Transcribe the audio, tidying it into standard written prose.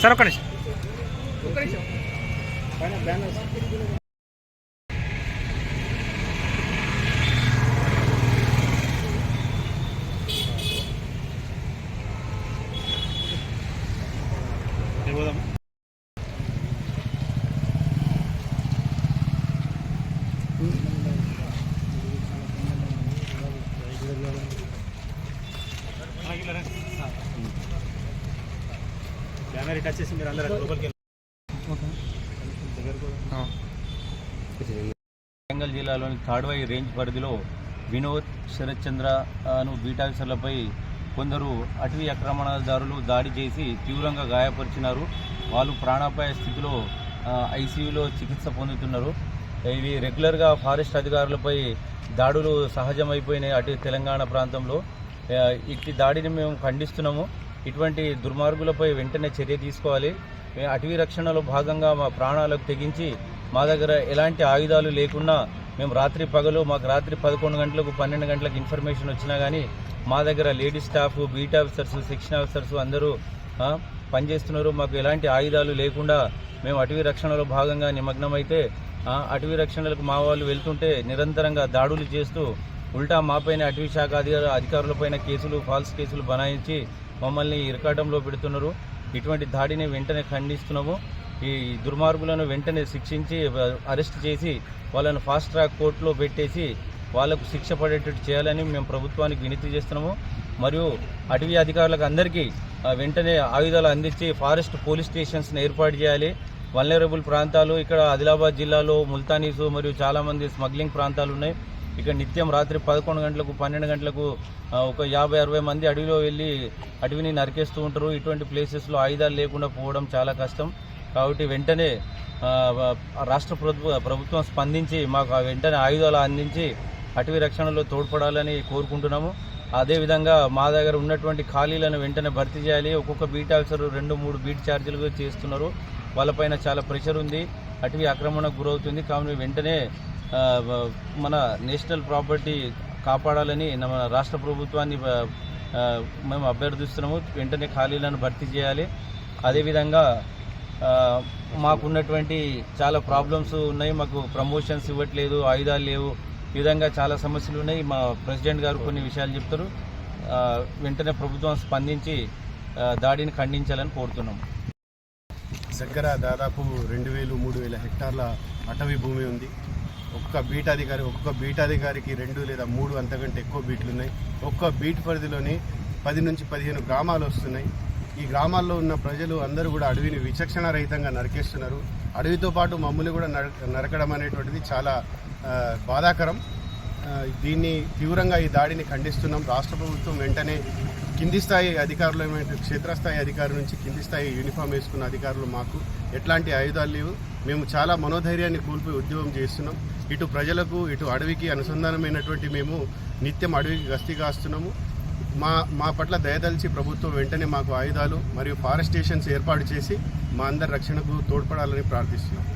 Sir ఒక్క నిమిషం camera touch చేసి మీరు అందరూ లోపలికి వరంగల్ జిల్లాలోని తాడ్వాయి రేంజ్ పరిధిలో వినోద్ శరత్ చంద్ర బీట్ ఆఫీసర్లపై కొందరు అటవీ ఆక్రమణదారులు దాడి చేసి తీవ్రంగా గాయపరిచినారు. వాళ్ళు ప్రాణాపాయ స్థితిలో ఐసీయూలో చికిత్స పొందుతున్నారు. ఇవి రెగ్యులర్గా ఫారెస్ట్ అధికారులపై దాడులు సహజమైపోయినాయి అటు తెలంగాణ ప్రాంతంలో. ఇట్టి దాడిని మేము ఖండిస్తున్నాము. ఇటువంటి దుర్మార్గులపై వెంటనే చర్య తీసుకోవాలి. అటవీ రక్షణలో భాగంగా మా ప్రాణాలకు తెగించి మా దగ్గర ఎలాంటి ఆయుధాలు లేకుండా మేము రాత్రి పగలు మాకు రాత్రి 11 గంటలకు 12 గంటలకు ఇన్ఫర్మేషన్ వచ్చినా కానీ మా దగ్గర lady staff, beat officers, section officers అందరూ పనిచేస్తున్నారు. మాకు ఎలాంటి ఆయుధాలు లేకుండా మేము అటవీ రక్షణలో భాగంగా నిమగ్నమైతే అటవీ రక్షణలకు మా వాళ్ళు వెళ్తుంటే నిరంతరంగా దాడులు చేస్తూ ఉల్టా మాపైన అటవీ శాఖ అధికారులపైన కేసులు, ఫాల్స్ కేసులు బనాయించి మమ్మల్ని ఇరకాటంలో పెడుతున్నారు. ఇటువంటి దాడిని వెంటనే ఖండిస్తున్నాము. ఈ దుర్మార్గులను వెంటనే శిక్షించి అరెస్ట్ చేసి వాళ్ళను ఫాస్ట్ ట్రాక్ కోర్టులో పెట్టేసి వాళ్లకు శిక్ష పడేటట్టు చేయాలని మేము ప్రభుత్వానికి వినతి చేస్తున్నాము. మరియు అటవీ అధికారులకు అందరికీ వెంటనే ఆయుధాలు అందించి ఫారెస్ట్ పోలీస్ స్టేషన్స్ని ఏర్పాటు చేయాలి. వల్నరబుల్ ప్రాంతాలు ఇక్కడ ఆదిలాబాద్ జిల్లాలో ముల్తానీసు మరియు చాలామంది స్మగ్లింగ్ ప్రాంతాలు ఉన్నాయి. ఇక్కడ నిత్యం రాత్రి 11 గంటలకు 12 గంటలకు ఒక 50-60 మంది అడవిలో వెళ్ళి అడవిని నరికేస్తూ ఉంటారు. ఇటువంటి ప్లేసెస్లో ఆయుధాలు లేకుండా పోవడం చాలా కష్టం. కాబట్టి వెంటనే రాష్ట్ర ప్రభుత్వం స్పందించి మాకు వెంటనే ఆయుధాలు అందించి అటవీ రక్షణలో తోడ్పడాలని కోరుకుంటున్నాము. అదేవిధంగా మా దగ్గర ఉన్నటువంటి ఖాళీలను వెంటనే భర్తీ చేయాలి. ఒక్కొక్క బీట్ ఆఫీసర్ 2-3 బీట్ ఛార్జీలు చేస్తున్నారు. వాళ్ళపైన చాలా ప్రెషర్ ఉంది. అటవీ ఆక్రమణకు గురవుతుంది. కావున వెంటనే మన నేషనల్ ప్రాపర్టీ కాపాడాలని మన రాష్ట్ర ప్రభుత్వాన్ని మేము అభ్యర్థిస్తున్నాము. వెంటనే ఖాళీలను భర్తీ చేయాలి. అదేవిధంగా మాకున్నటువంటి చాలా ప్రాబ్లమ్స్ ఉన్నాయి. మాకు ప్రమోషన్స్ ఇవ్వట్లేదు, ఆయుధాలు లేవు, ఈ విధంగా చాలా సమస్యలు ఉన్నాయి. మా ప్రెసిడెంట్ గారు కొన్ని విషయాలు చెప్తారు. వెంటనే ప్రభుత్వం స్పందించి దాడిని ఖండించాలని కోరుతున్నాం. దగ్గర దాదాపు 2000-3000 హెక్టార్ల అటవీ భూమి ఉంది. ఒక్కొక్క బీట్ అధికారికి 2 లేదా 3 అంతకంటే ఎక్కువ బీట్లు ఉన్నాయి. ఒక్క బీట్ పరిధిలోని 10 నుంచి 15 గ్రామాలు వస్తున్నాయి. ఈ గ్రామాల్లో ఉన్న ప్రజలు అందరూ కూడా అడవిని విచక్షణ రహితంగా నరికేస్తున్నారు. అడవితో పాటు మమ్మల్ని కూడా నరకడం అనేటువంటిది చాలా బాధాకరం. దీన్ని తీవ్రంగా ఈ దాడిని ఖండిస్తున్నాం. రాష్ట్ర ప్రభుత్వం వెంటనే కింది స్థాయి అధికారులు, క్షేత్రస్థాయి అధికారుల నుంచి కింది స్థాయి యూనిఫామ్ వేసుకున్న అధికారులు మాకు ఎట్లాంటి ఆయుధాలు లేవు. మేము చాలా మనోధైర్యాన్ని కోల్పోయి ఉద్యోగం చేస్తున్నాం. ఇటు ప్రజలకు ఇటు అడవికి అనుసంధానమైనటువంటి మేము నిత్యం అడవికి గస్తీ కాస్తున్నాము. మా పట్ల దయదలిచి ప్రభుత్వం వెంటనే మాకు ఆయుధాలు మరియు ఫారెస్ట్ స్టేషన్స్ ఏర్పాటు చేసి మా అందరి రక్షణకు తోడ్పడాలని ప్రార్థిస్తున్నాం.